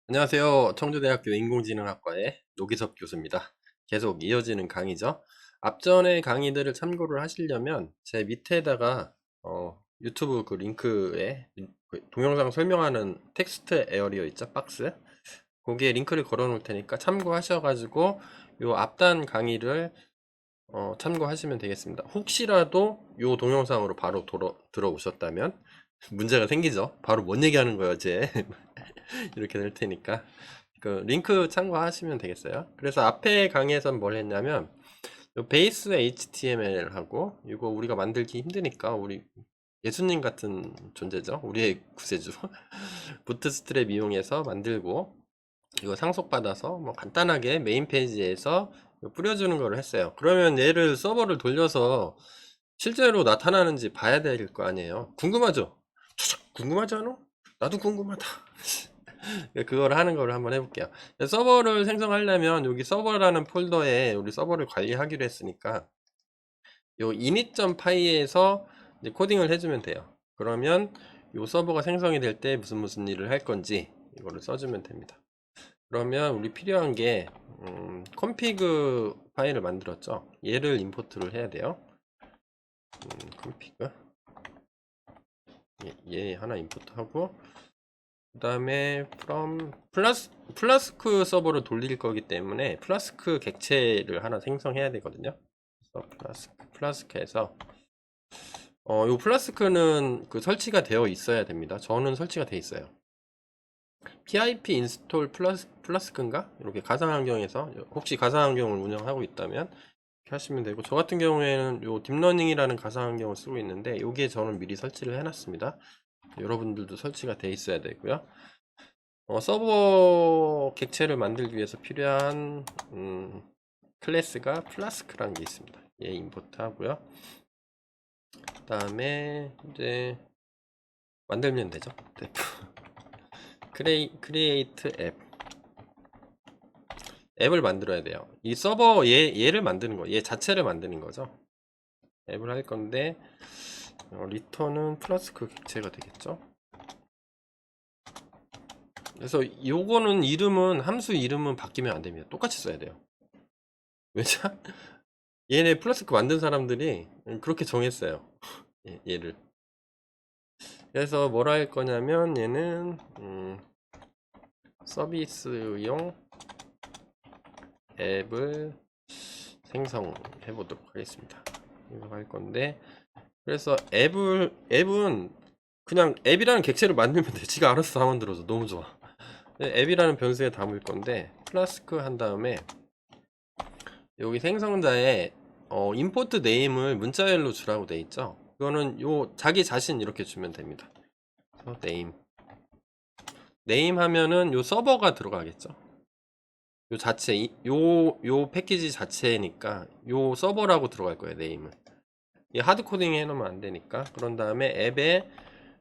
안녕하세요. 청주대학교 인공지능학과의 노기섭 교수입니다. 계속 이어지는 강의죠. 앞전의 강의들을 참고를 하시려면 제 밑에다가 유튜브 그 링크에 그 동영상 설명하는 텍스트 에어리어 있죠? 박스. 거기에 링크를 걸어 놓을 테니까 참고하셔가지고 요 앞단 강의를 참고하시면 되겠습니다. 혹시라도 요 동영상으로 바로 들어오셨다면 문제가 생기죠. 바로 뭔 얘기하는 거야, 쟤. 이렇게 될 테니까 그 링크 참고하시면 되겠어요. 그래서 앞에 강의에선 뭘 했냐면 요 베이스 HTML 하고 이거 우리가 만들기 힘드니까 우리 예수님 같은 존재죠. 우리의 구세주 부트스트랩 이용해서 만들고 이거 상속받아서 뭐 간단하게 메인 페이지에서 뿌려주는 걸 했어요. 그러면 얘를 서버를 돌려서 실제로 나타나는지 봐야 될 거 아니에요. 궁금하죠? 궁금하지 않아? 나도 궁금하다. 그걸 하는 걸 한번 해볼게요. 서버를 생성하려면 여기 서버라는 폴더에 우리 서버를 관리하기로 했으니까 요 init.py에서 코딩을 해주면 돼요. 그러면 요 서버가 생성이 될 때 무슨 일을 할 건지 이거를 써주면 됩니다. 그러면 우리 필요한 게 config 파일을 만들었죠. 얘를 임포트를 해야 돼요. config 얘 하나 임포트하고 그 다음에 from 플라스크 서버로 돌릴 거기 때문에 플라스크 객체를 하나 생성해야 되거든요. 그래서 플라스크에서 요 플라스크는 그 설치가 되어 있어야 됩니다. 저는 설치가 되어 있어요. pip install 플라스크인가? 이렇게 가상환경에서 혹시 가상환경을 운영하고 있다면 이렇게 하시면 되고, 저 같은 경우에는 요 딥러닝이라는 가상환경을 쓰고 있는데 여기에 저는 미리 설치를 해놨습니다. 여러분들도 설치가 되어 있어야 되고요. 서버 객체를 만들기 위해서 필요한 클래스가 플라스크라는 게 있습니다. 얘 임포트 하고요. 그 다음에 이제 만들면 되죠. 크리에이트 앱을 만들어야 돼요. 이 서버 얘를 만드는 거, 얘 자체를 만드는 거죠. 앱을 할 건데 리턴은 플라스크 객체가 되겠죠. 그래서 요거는 함수 이름은 바뀌면 안 됩니다. 똑같이 써야 돼요. 왜냐? 얘네 플라스크 만든 사람들이 그렇게 정했어요. 얘를. 그래서 뭐라 할 거냐면 얘는 서비스용 앱을 생성해 보도록 하겠습니다. 이거 할 건데, 그래서 앱은 그냥 앱이라는 객체를 만들면 돼. 지가 알아서 다 만들어줘. 너무 좋아. 앱이라는 변수에 담을 건데 플라스크 한 다음에 여기 생성자에 임포트 네임을 문자열로 주라고 돼 있죠. 이거는 요 자기 자신 이렇게 주면 됩니다. 네임 하면은 요 서버가 들어가겠죠. 요 자체 요 패키지 자체니까 요 서버라고 들어갈 거예요. 네임은 이 하드 코딩 해놓으면 안 되니까. 그런 다음에 앱의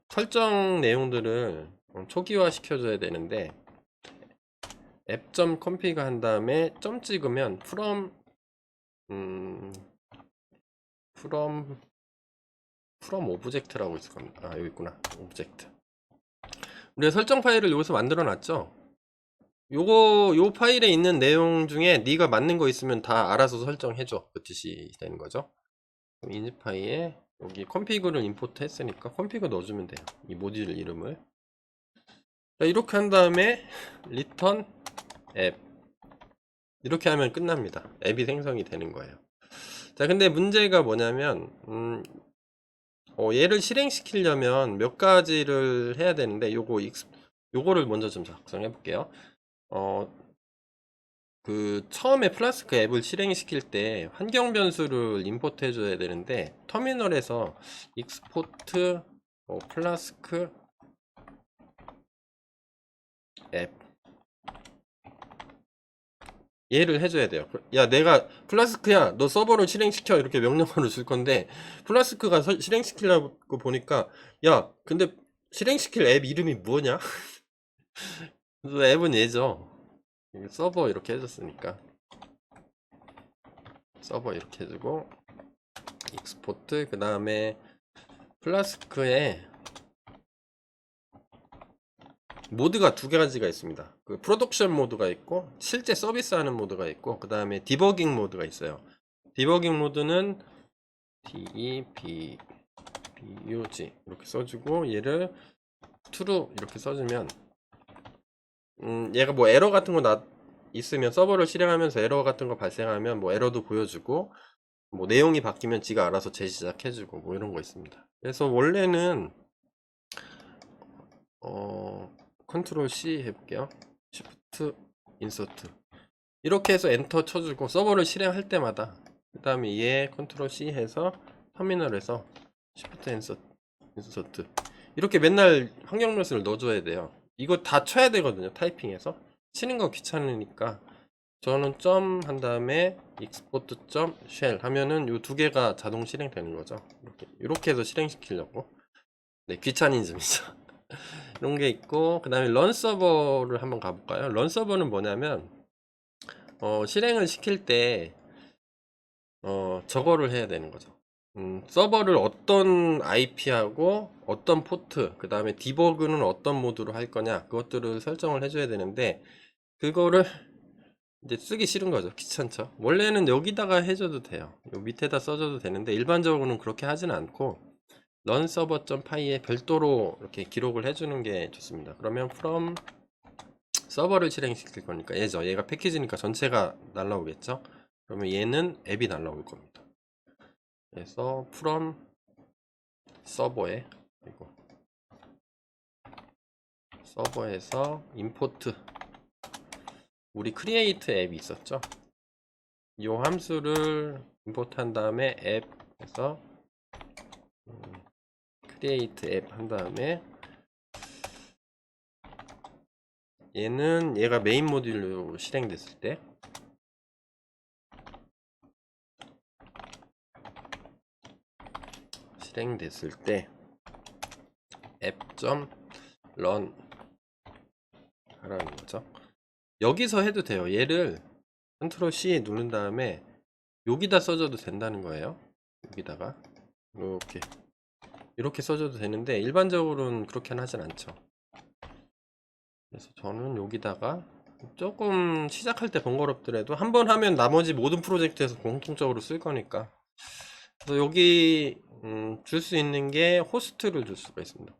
설정 내용들을 초기화 시켜줘야 되는데 app.config 한 다음에 점 찍으면 음, from 오브젝트라고 있을 겁니다. 아, 여기 있구나. 오브젝트. 우리가 설정 파일을 여기서 만들어 놨죠. 요 파일에 있는 내용 중에 네가 맞는 거 있으면 다 알아서 설정해줘. 그 뜻이 되는 거죠. 인지파이에 여기 config를 임포트 했으니까 config 넣어주면 돼요. 이 모듈 이름을. 자, 이렇게 한 다음에 return 앱. 이렇게 하면 끝납니다. 앱이 생성이 되는 거예요. 자, 근데 문제가 뭐냐면 얘를 실행시키려면 몇 가지를 해야 되는데 요거를 먼저 좀 작성해 볼게요. 그 처음에 플라스크 앱을 실행시킬 때 환경 변수를 임포트 해줘야 되는데 터미널에서 익스포트 플라스크 앱 얘를 해줘야 돼요. 야, 내가 플라스크야 너 서버를 실행시켜 이렇게 명령어를 줄 건데 플라스크가 실행시키려고 보니까 야 근데 실행시킬 앱 이름이 뭐냐? 그래서 앱은 얘죠. 서버 이렇게 해줬으니까 서버 이렇게 해주고 익스포트 그 다음에 플라스크에 모드가 두 가지가 있습니다. 그 프로덕션 모드가 있고 실제 서비스하는 모드가 있고 그 다음에 디버깅 모드가 있어요. 디버깅 모드는 DEBUG 이렇게 써주고 얘를 true 이렇게 써주면 얘가 뭐 에러 같은 거 있으면 서버를 실행하면서 에러 같은 거 발생하면 뭐 에러도 보여주고 뭐 내용이 바뀌면 지가 알아서 재시작해주고 뭐 이런 거 있습니다. 그래서 원래는 컨트롤 C 해볼게요. Shift 인서트 이렇게 해서 엔터 쳐주고 서버를 실행할 때마다 그 다음에 얘 컨트롤 C 해서 터미널에서 Shift 인서트 이렇게 맨날 환경 요소를 넣어줘야 돼요. 이거 다 쳐야 되거든요. 타이핑해서 치는 거 귀찮으니까 저는 점 한 다음에 export 점 shell 하면은 요 두 개가 자동 실행되는 거죠. 이렇게 해서 실행시키려고. 네, 귀찮은 점이죠. 이런 게 있고 그 다음에 런 서버를 한번 가볼까요? 런 서버는 뭐냐면 실행을 시킬 때 저거를 해야 되는 거죠. 서버를 어떤 IP하고 어떤 포트 그 다음에 디버그는 어떤 모드로 할 거냐 그것들을 설정을 해줘야 되는데 그거를 이제 쓰기 싫은 거죠. 귀찮죠. 원래는 여기다가 해줘도 돼요. 요 밑에다 써줘도 되는데 일반적으로는 그렇게 하진 않고 런 서버.py에 별도로 이렇게 기록을 해주는 게 좋습니다. 그러면 from 서버를 실행시킬 거니까 얘죠. 얘가 패키지니까 전체가 날라오겠죠. 그러면 얘는 앱이 날라올 겁니다. 그래서 from 서버에 그리고 서버에서 import 우리 create 앱이 있었죠. 이 함수를 import 한 다음에 앱에서 create 앱 한 다음에 얘가 메인 모듈로 실행됐을 때 app.run 하라는 거죠. 여기서 해도 돼요. 얘를 컨트롤 C 누른 다음에 여기다 써줘도 된다는 거예요. 여기다가 이렇게 써줘도 되는데 일반적으로는 그렇게는 하진 않죠. 그래서 저는 여기다가 조금 시작할 때 번거롭더라도 한번 하면 나머지 모든 프로젝트에서 공통적으로 쓸 거니까. 그래서 여기 줄 수 있는 게 호스트를 줄 수가 있습니다.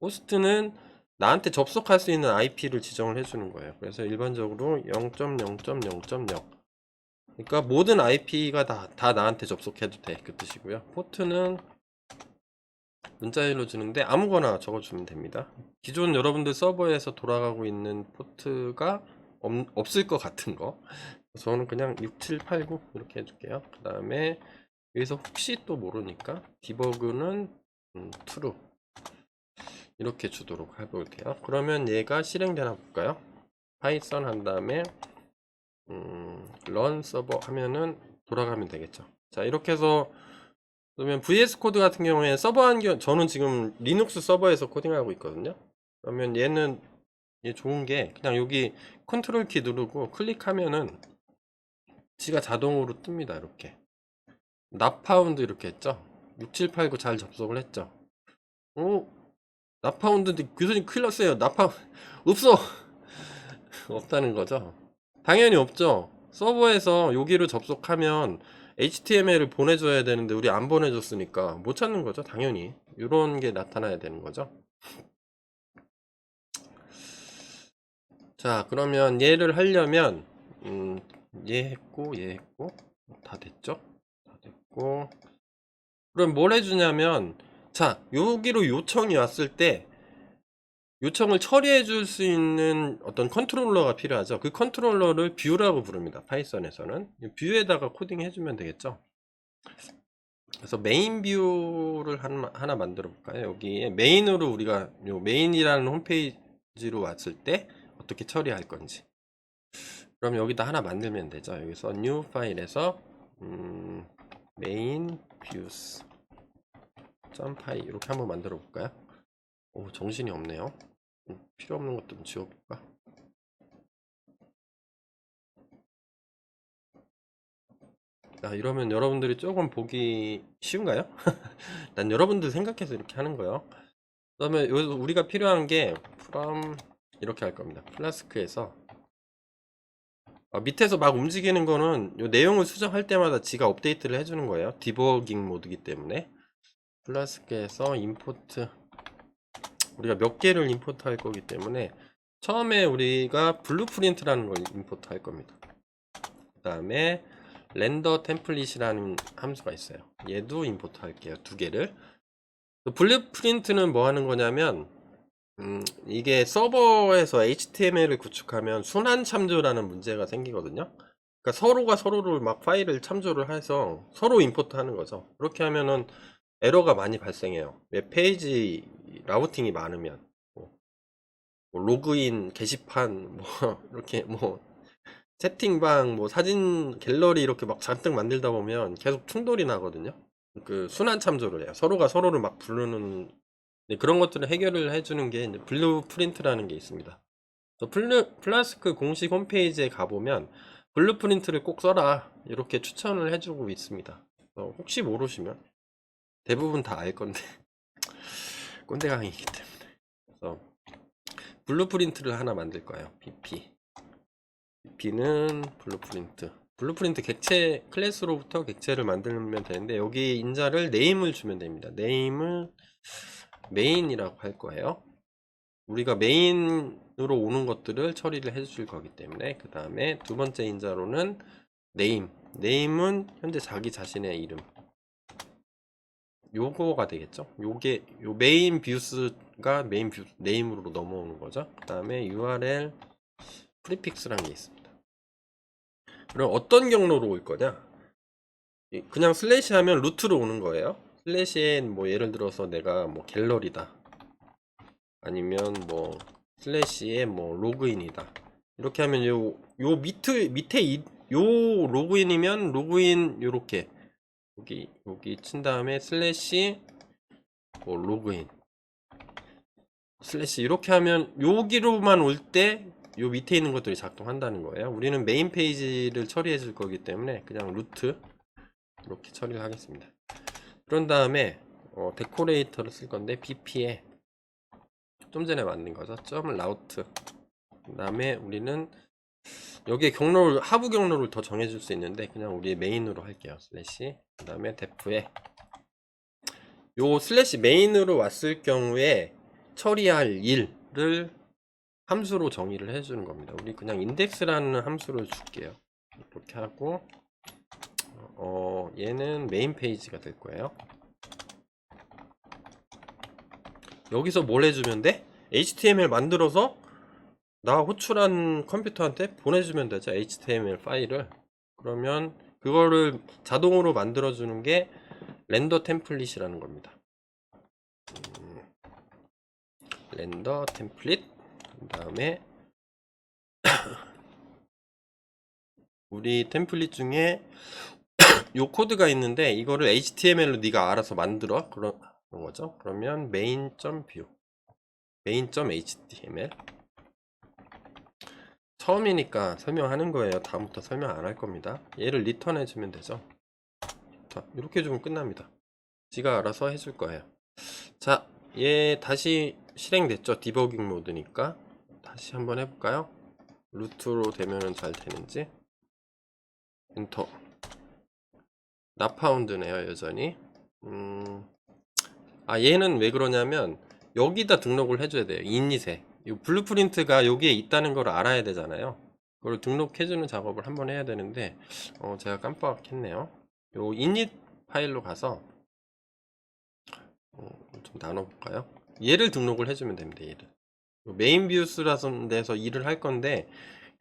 호스트는 나한테 접속할 수 있는 IP를 지정을 해주는 거예요. 그래서 일반적으로 0.0.0.0 그러니까 모든 IP가 다 나한테 접속해도 돼 그 뜻이고요. 포트는 문자일로 주는데 아무거나 적어주면 됩니다. 기존 여러분들 서버에서 돌아가고 있는 포트가 없을 것 같은 거 저는 그냥 6789 이렇게 해줄게요. 그 다음에 여기서 혹시 또 모르니까 디버그는 true 이렇게 주도록 해볼게요. 그러면 얘가 실행되나 볼까요? 파이썬 한 다음에 run 서버 하면은 돌아가면 되겠죠. 자 이렇게 해서 그러면 VS 코드 같은 경우에 저는 지금 리눅스 서버에서 코딩하고 있거든요. 그러면 얘 좋은 게 그냥 여기 컨트롤 키 누르고 클릭하면은 지가 자동으로 뜹니다. 이렇게 납파운드 이렇게 했죠. 6789 잘 접속을 했죠. 납파운드인데 교수님 큰일 났어요. 없어. 없다는 거죠. 당연히 없죠. 서버에서 여기로 접속하면 HTML을 보내줘야 되는데 우리 안 보내줬으니까 못 찾는 거죠. 당연히 이런 게 나타나야 되는 거죠. 자 그러면 얘를 하려면 얘 했고 다 됐죠. 다 됐고 그럼 뭘 해주냐면 자 여기로 요청이 왔을 때 요청을 처리해 줄 수 있는 어떤 컨트롤러가 필요하죠. 그 컨트롤러를 뷰라고 부릅니다. 파이썬에서는 뷰에다가 코딩 해주면 되겠죠. 그래서 메인 뷰를 하나 만들어 볼까요? 여기에 메인으로 우리가 요 메인이라는 홈페이지로 왔을 때 어떻게 처리할 건지 그럼 여기다 하나 만들면 되죠. 여기서 new 파일에서 main views .py 이렇게 한번 만들어 볼까요? 오 정신이 없네요. 필요 없는 것도 좀 지워볼까? 이러면 여러분들이 조금 보기 쉬운가요? 난 여러분들 생각해서 이렇게 하는 거예요. 그다음에 여기서 우리가 필요한 게 from 이렇게 할 겁니다. 플라스크에서 밑에서 막 움직이는 거는 요 내용을 수정할 때마다 지가 업데이트를 해주는 거예요. 디버깅 모드이기 때문에. 플라스크에서 임포트, 우리가 몇 개를 임포트 할 거기 때문에 처음에 우리가 블루프린트라는 걸 임포트 할 겁니다. 그 다음에 렌더 템플릿이라는 함수가 있어요. 얘도 임포트 할게요. 두 개를. 블루프린트는 뭐 하는 거냐면 이게 서버에서 HTML을 구축하면 순환 참조라는 문제가 생기거든요. 그러니까 서로가 서로를 막 파일을 참조를 해서 서로 임포트 하는 거죠. 그렇게 하면은 에러가 많이 발생해요. 웹페이지 라우팅이 많으면 뭐 로그인 게시판 뭐 이렇게 뭐 채팅방 뭐 사진 갤러리 이렇게 막 잔뜩 만들다 보면 계속 충돌이 나거든요. 그 순환 참조를 해요. 서로가 서로를 막 부르는 그런 것들을 해결을 해주는 게 이제 블루프린트라는 게 있습니다. 플라스크 공식 홈페이지에 가보면 블루프린트를 꼭 써라 이렇게 추천을 해주고 있습니다. 혹시 모르시면 대부분 다 알 건데 꼰대 강의이기 때문에. 그래서 블루프린트를 하나 만들 거예요. BP는 블루프린트 객체 클래스로부터 객체를 만들면 되는데 여기 인자를 네임을 주면 됩니다. 네임을 메인이라고 할 거예요. 우리가 메인으로 오는 것들을 처리를 해줄 거기 때문에. 그 다음에 두 번째 인자로는 네임은 현재 자기 자신의 이름, 요거가 되겠죠. 요 메인 뷰스가 메인 뷰 네임으로 넘어오는 거죠. 그 다음에 URL 프리픽스라는 게 있습니다. 그럼 어떤 경로로 올 거냐? 그냥 슬래시 하면 루트로 오는 거예요. 슬래시엔 뭐 예를 들어서 내가 뭐 갤러리다, 아니면 뭐 슬래시에 뭐 로그인이다, 이렇게 하면 요 밑에 요 로그인이면 로그인 요렇게 여기 친 다음에 슬래시 뭐 로그인 슬래시 이렇게 하면 여기로만 올 때 요 밑에 있는 것들이 작동한다는 거예요. 우리는 메인 페이지를 처리해 줄 거기 때문에 그냥 루트 이렇게 처리를 하겠습니다. 그런 다음에 데코레이터를 쓸 건데 bp에 좀 전에 만든 거죠. 점 라우트. 그 다음에 우리는 여기에 경로를 하부 경로를 더 정해줄 수 있는데 그냥 우리 메인으로 할게요. 슬래시. 그 다음에 def에 요 슬래시 메인으로 왔을 경우에 처리할 일을 함수로 정의를 해주는 겁니다. 우리 그냥 인덱스라는 함수를 줄게요. 이렇게 하고 얘는 메인 페이지가 될 거예요. 여기서 뭘 해주면 돼? HTML 만들어서 나 호출한 컴퓨터한테 보내주면 되죠. HTML 파일을. 그러면 그거를 자동으로 만들어주는 게 렌더 템플릿이라는 겁니다. 렌더 템플릿. 그 다음에 우리 템플릿 중에 요 코드가 있는데 이거를 HTML로 네가 알아서 만들어. 그런 거죠. 그러면 main.view main.html. 처음이니까 설명하는 거예요. 다음부터 설명 안 할 겁니다. 얘를 리턴 해주면 되죠. 이렇게 해주면 끝납니다. 지가 알아서 해줄 거예요. 자, 얘 다시 실행됐죠. 디버깅 모드니까 다시 한번 해볼까요? 루트로 되면 잘 되는지. 엔터. 나파운드네요, 여전히. 얘는 왜 그러냐면 여기다 등록을 해줘야 돼요. 이닛에. 이 블루프린트가 여기에 있다는 걸 알아야 되잖아요. 그걸 등록해주는 작업을 한번 해야 되는데 제가 깜빡했네요. 요 init 파일로 가서 좀 나눠볼까요? 얘를 등록을 해주면 됩니다. 얘를 메인 뷰스라는 데서 일을 할 건데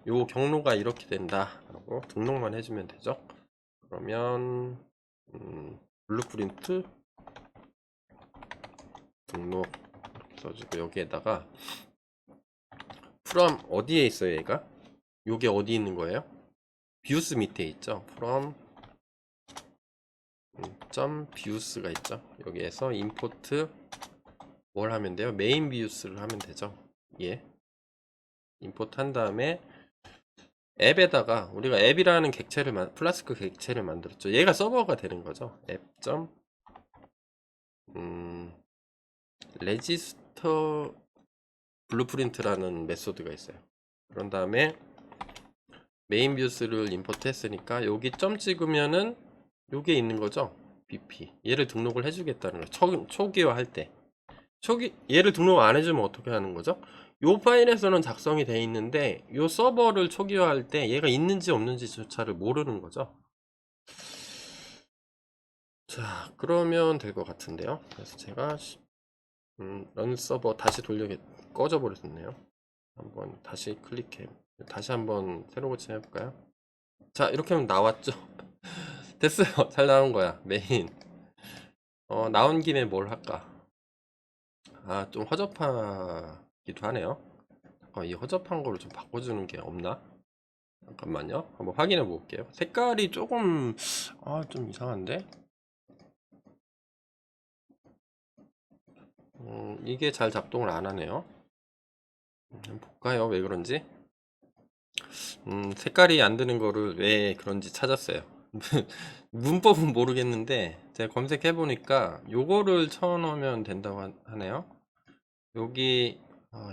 요 경로가 이렇게 된다 라고 등록만 해주면 되죠. 그러면 블루프린트 등록 이렇게 써주고 여기에다가 from 어디에 있어요? 얘가 요게 어디 있는 거예요? 뷰스 밑에 있죠. from 점 뷰스가 있죠. 여기에서 임포트 뭘 하면 돼요? 메인 뷰스를 하면 되죠. 예. 임포트 한 다음에 앱에다가 우리가 앱이라는 객체를 플라스크 객체를 만들었죠. 얘가 서버가 되는 거죠. 앱. 레지스 마스터 블루프린트라는 메소드가 있어요. 그런 다음에 메인 뷰스를 임포트 했으니까 여기 점 찍으면은 요게 있는 거죠. BP. 얘를 등록을 해주겠다는 거예요. 초기화 할 때. 얘를 등록 안 해주면 어떻게 하는 거죠? 요 파일에서는 작성이 돼 있는데 요 서버를 초기화할 때 얘가 있는지 없는지조차를 모르는 거죠. 자, 그러면 될 것 같은데요. 그래서 제가 런 서버 다시 꺼져 버렸네요. 한번 다시 클릭해. 다시 한번 새로 고침 해볼까요? 자, 이렇게 하면 나왔죠. 됐어요. 잘 나온 거야. 메인. 나온 김에 뭘 할까? 아, 좀 허접하기도 하네요. 이 허접한 거를 좀 바꿔주는 게 없나? 잠깐만요. 한번 확인해 볼게요. 색깔이 조금, 좀 이상한데? 이게 잘 작동을 안 하네요. 한번 볼까요? 왜 그런지? 색깔이 안 드는 거를 왜 그런지 찾았어요. 문법은 모르겠는데, 제가 검색해 보니까 요거를 쳐넣으면 된다고 하네요. 여기,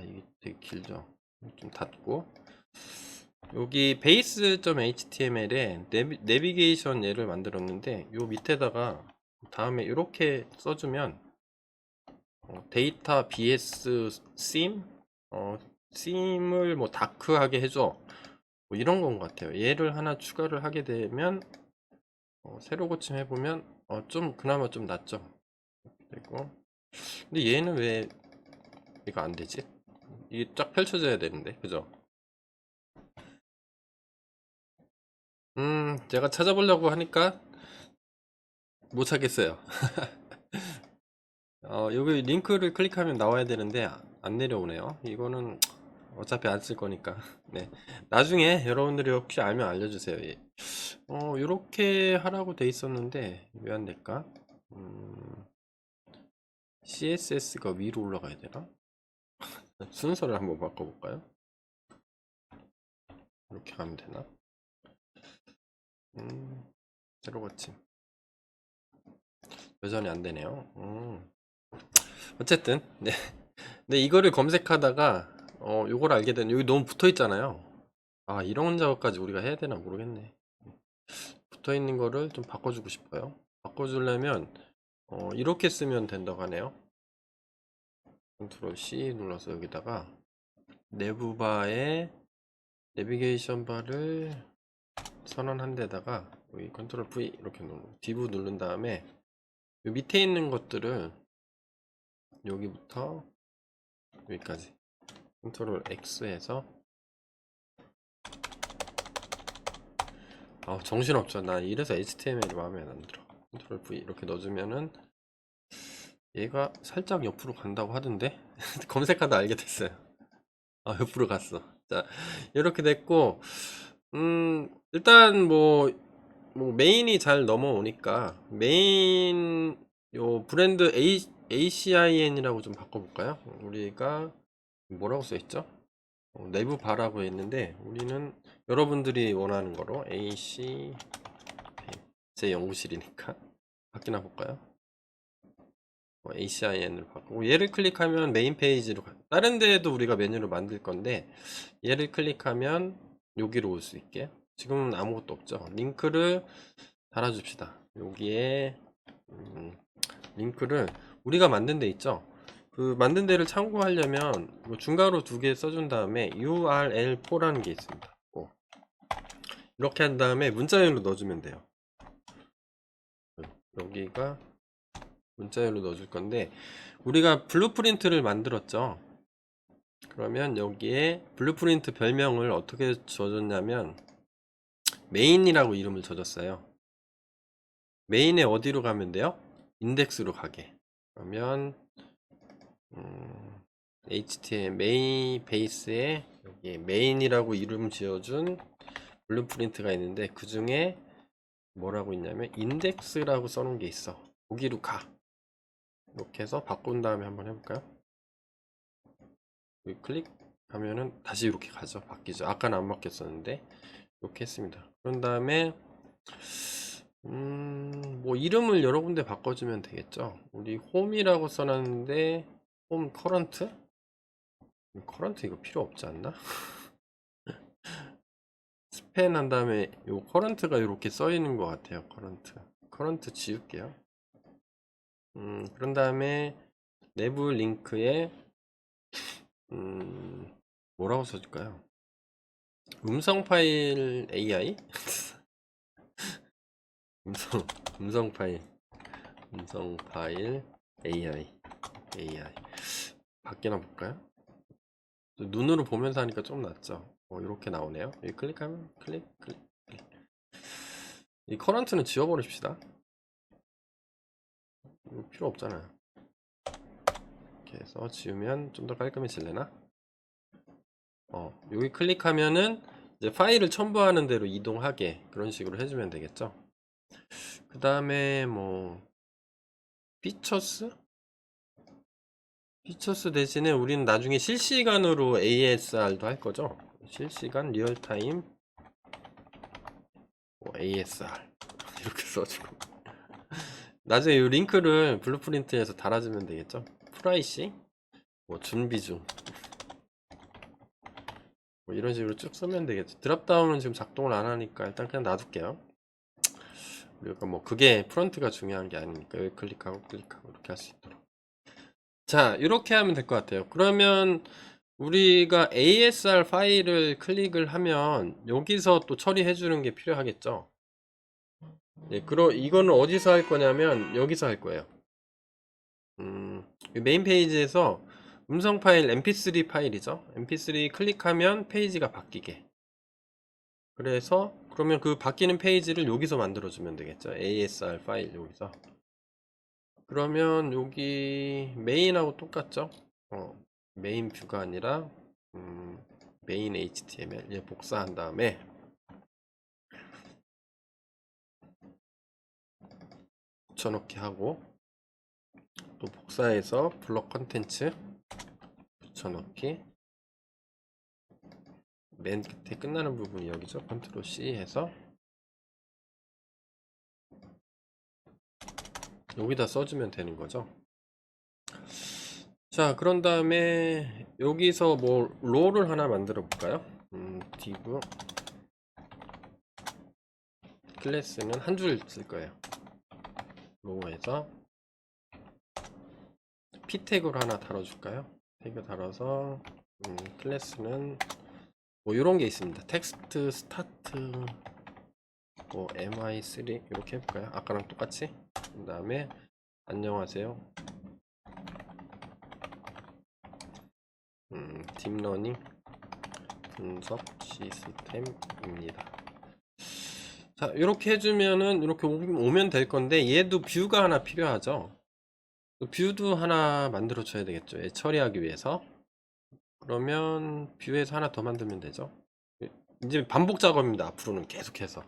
이게 되게 길죠. 좀 닫고. 여기 base.html에 내비게이션 얘를 만들었는데, 요 밑에다가 다음에 이렇게 써주면, 데이터 bs 심, 심을 뭐 다크하게 해줘. 뭐 이런 건 것 같아요. 얘를 하나 추가를 하게 되면, 새로 고침해보면, 좀, 그나마 좀 낫죠. 그리고, 근데 얘는 왜 이거 안 되지? 이게 쫙 펼쳐져야 되는데, 그죠? 제가 찾아보려고 하니까 못 찾겠어요. 여기 링크를 클릭하면 나와야 되는데 안 내려오네요. 이거는 어차피 안 쓸 거니까. 네. 나중에 여러분들이 혹시 알면 알려주세요. 예. 요렇게 하라고 돼 있었는데 왜 안 될까? CSS가 위로 올라가야 되나? 순서를 한번 바꿔볼까요? 이렇게 가면 되나? 새로 고침. 여전히 안 되네요. 어쨌든, 네. 근데 이거를 검색하다가, 요걸 알게 된, 여기 너무 붙어 있잖아요. 이런 작업까지 우리가 해야 되나 모르겠네. 붙어 있는 거를 좀 바꿔주고 싶어요. 바꿔주려면, 이렇게 쓰면 된다고 하네요. 컨트롤 C 눌러서 여기다가, 내부 바에 내비게이션 바를 선언한 데다가, 여기 컨트롤 V 이렇게 누르고, 디브 누른 다음에, 요 밑에 있는 것들을 여기부터 여기까지 컨트롤 X 해서 정신없죠. 나 이래서 HTML이 마음에 안 들어. 컨트롤 V 이렇게 넣어주면은 얘가 살짝 옆으로 간다고 하던데 검색하다 알게 됐어요. 옆으로 갔어. 자, 이렇게 됐고 일단 뭐 메인이 잘 넘어오니까 메인 요 브랜드 ACIN이라고 좀 바꿔볼까요? 우리가 뭐라고 써있죠? 내부 바라고 했는데 우리는 여러분들이 원하는 거로 AC 제 연구실이니까 바뀌나 볼까요? ACIN을 바꾸고 얘를 클릭하면 메인 페이지로 다른 데에도 우리가 메뉴를 만들 건데 얘를 클릭하면 여기로 올 수 있게 지금은 아무것도 없죠. 링크를 달아줍시다. 여기에 링크를 우리가 만든 데 있죠. 그 만든 데를 참고하려면 중괄호 2개 써준 다음에 URL4라는 게 있습니다. 이렇게 한 다음에 문자열로 넣어주면 돼요. 여기가 문자열로 넣어줄 건데 우리가 블루프린트를 만들었죠. 그러면 여기에 블루프린트 별명을 어떻게 줘줬냐면 메인이라고 이름을 줘줬어요. 메인에 어디로 가면 돼요? 인덱스로 가게. 그러면 HTML 메인 베이스에 여기 메인이라고 이름 지어준 블루프린트가 있는데 그 중에 뭐라고 있냐면 인덱스라고 써놓은 게 있어. 거기로 가. 이렇게 해서 바꾼 다음에 한번 해볼까요? 여기 클릭하면은 다시 이렇게 가죠. 바뀌죠. 아까는 안 바뀌었었는데 이렇게 했습니다. 그런 다음에 뭐 이름을 여러 군데 바꿔주면 되겠죠. 우리 홈이라고 써놨는데 홈 커런트? 커런트 이거 필요 없지 않나? 스팬 한 다음에 요 커런트가 이렇게 써 있는 것 같아요. 커런트 지울게요. 그런 다음에 내부 링크에 뭐라고 써줄까요? 음성 파일 AI? 음성 파일 AI 밖에나 볼까요? 눈으로 보면서 하니까 좀 낫죠. 이렇게 나오네요. 여기 클릭하면 클릭. 이 커런트는 지워버립시다. 이거 필요 없잖아요. 이렇게 해서 지우면 좀 더 깔끔해질래나? 여기 클릭하면은 이제 파일을 첨부하는 대로 이동하게 그런 식으로 해주면 되겠죠. 그 다음에 뭐 피처스 대신에 우리는 나중에 실시간으로 ASR도 할 거죠. 실시간 리얼타임 ASR 이렇게 써주고 나중에 이 링크를 블루프린트에서 달아주면 되겠죠. 프라이싱 준비 중 이런 식으로 쭉 쓰면 되겠죠. 드랍다운은 지금 작동을 안 하니까 일단 그냥 놔둘게요. 그러니까 뭐 그게 프런트가 중요한 게 아니니까 여기 클릭하고 이렇게 할 수 있도록. 자, 이렇게 하면 될 것 같아요. 그러면 우리가 ASR 파일을 클릭을 하면 여기서 또 처리해 주는 게 필요하겠죠. 예, 이거는 어디서 할 거냐면 여기서 할 거예요. 메인 페이지에서 음성 파일 mp3 파일이죠. mp3 클릭하면 페이지가 바뀌게. 그래서 그러면 그 바뀌는 페이지를 여기서 만들어 주면 되겠죠. ASR 파일 여기서. 그러면 여기 메인하고 똑같죠. 메인 뷰가 아니라 메인 HTML 얘 복사한 다음에 붙여넣기 하고 또 복사해서 블록 컨텐츠 붙여넣기 맨 끝에 끝나는 부분이 여기죠. 컨트롤 C 해서 여기다 써주면 되는 거죠. 자, 그런 다음에 여기서 뭐 롤을 하나 만들어 볼까요? div 클래스는 한 줄 쓸 거예요. 로우에서 p 태그로 하나 달아줄까요? 태그 달아서 클래스는 뭐 이런 게 있습니다. 텍스트 스타트 뭐 mi3 이렇게 해볼까요? 아까랑 똑같이. 그 다음에 안녕하세요. 딥러닝 분석 시스템입니다. 자, 이렇게 해주면은 이렇게 오면 될 건데 얘도 뷰가 하나 필요하죠. 뷰도 하나 만들어 줘야 되겠죠. 얘 처리하기 위해서. 그러면 뷰에서 하나 더 만들면 되죠. 이제 반복 작업입니다. 앞으로는 계속해서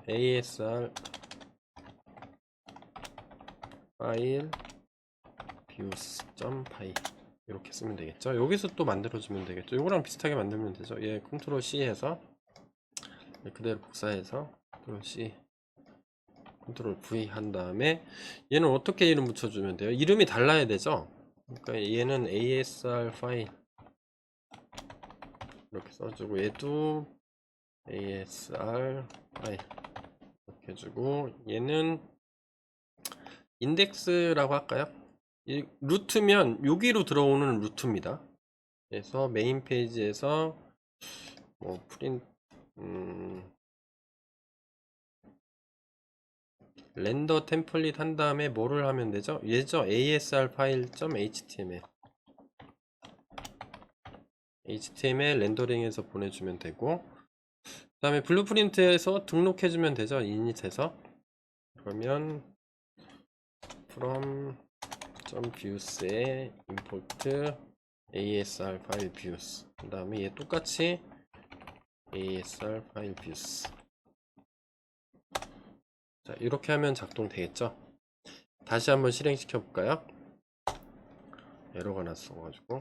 ASR 파일 views.py 이렇게 쓰면 되겠죠. 여기서 또 만들어주면 되겠죠. 이거랑 비슷하게 만들면 되죠. 얘 컨트롤 C 해서 그대로 복사해서 컨트롤 C 컨트롤 V 한 다음에 얘는 어떻게 이름 붙여주면 돼요? 이름이 달라야 되죠. 그러니까 얘는 ASR 파일 이렇게 써주고 얘도 ASR 파일 이렇게 해주고 얘는 인덱스라고 할까요? 이 루트면 여기로 들어오는 루트입니다. 그래서 메인 페이지에서 뭐 프린트 렌더 템플릿 한 다음에 뭐를 하면 되죠? 얘죠. ASR 파일.html HTML 렌더링해서 보내주면 되고 그 다음에 블루프린트에서 등록해주면 되죠. 이닛에서 그러면 from views에 import ASR 파일 views 그 다음에 얘 똑같이 ASR 파일 views 자, 이렇게 하면 작동 되겠죠. 다시 한번 실행시켜 볼까요? 에러가 났어 가지고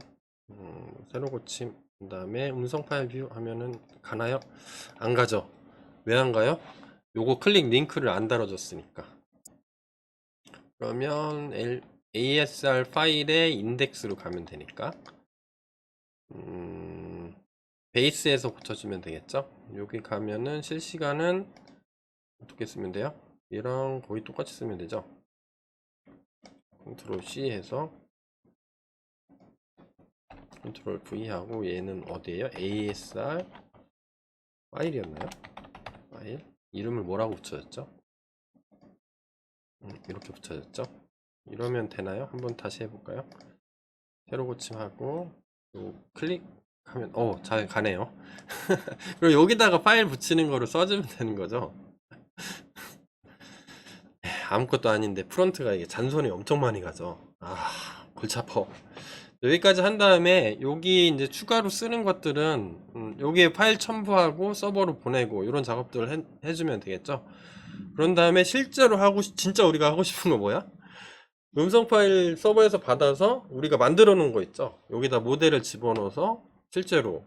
새로 고침 그 다음에 음성 파일 뷰 하면은 가나요? 안 가죠. 왜 안 가요? 요거 클릭 링크를 안 달아줬으니까. 그러면 ASR 파일의 인덱스로 가면 되니까 베이스에서 고쳐주면 되겠죠. 여기 가면은 실시간은 어떻게 쓰면 돼요? 얘랑 거의 똑같이 쓰면 되죠. 컨트롤 C 해서 컨트롤 V 하고 얘는 어디에요? ASR 파일이었나요? 파일 이름을 뭐라고 붙여졌죠? 이렇게 붙여졌죠. 이러면 되나요? 한번 다시 해볼까요? 새로 고침하고 클릭하면 잘 가네요. 그리고 여기다가 파일 붙이는 거를 써주면 되는 거죠. 아무것도 아닌데 프론트가 이게 잔손이 엄청 많이 가죠. 골치 아파. 여기까지 한 다음에 여기 이제 추가로 쓰는 것들은 여기에 파일 첨부하고 서버로 보내고 이런 작업들을 해주면 되겠죠. 그런 다음에 실제로 진짜 우리가 하고 싶은 거 뭐야? 음성 파일 서버에서 받아서 우리가 만들어 놓은 거 있죠. 여기다 모델을 집어넣어서 실제로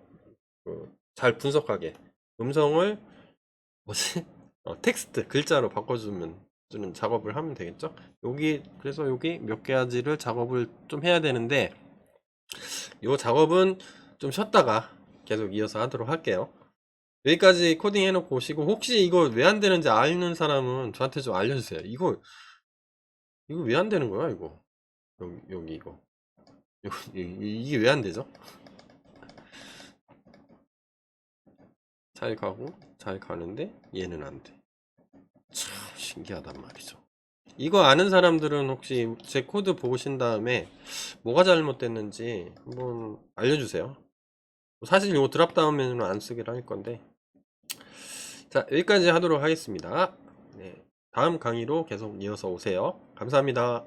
잘 분석하게 음성을 텍스트 글자로 바꿔주는 작업을 하면 되겠죠. 그래서 여기 몇 가지를 작업을 좀 해야 되는데 이 작업은 좀 쉬었다가 계속 이어서 하도록 할게요. 여기까지 코딩 해놓고 오시고 혹시 이거 왜 안 되는지 아는 사람은 저한테 좀 알려주세요. 이거 왜 안 되는 거야 이거? 여기 이거 이게 왜 안 되죠? 잘 가고 잘 가는데 얘는 안 돼. 참 신기하단 말이죠. 이거 아는 사람들은 혹시 제 코드 보신 다음에 뭐가 잘못됐는지 한번 알려주세요. 사실 이거 드랍다운 메뉴는 안 쓰기로 할 건데. 자, 여기까지 하도록 하겠습니다. 네, 다음 강의로 계속 이어서 오세요. 감사합니다.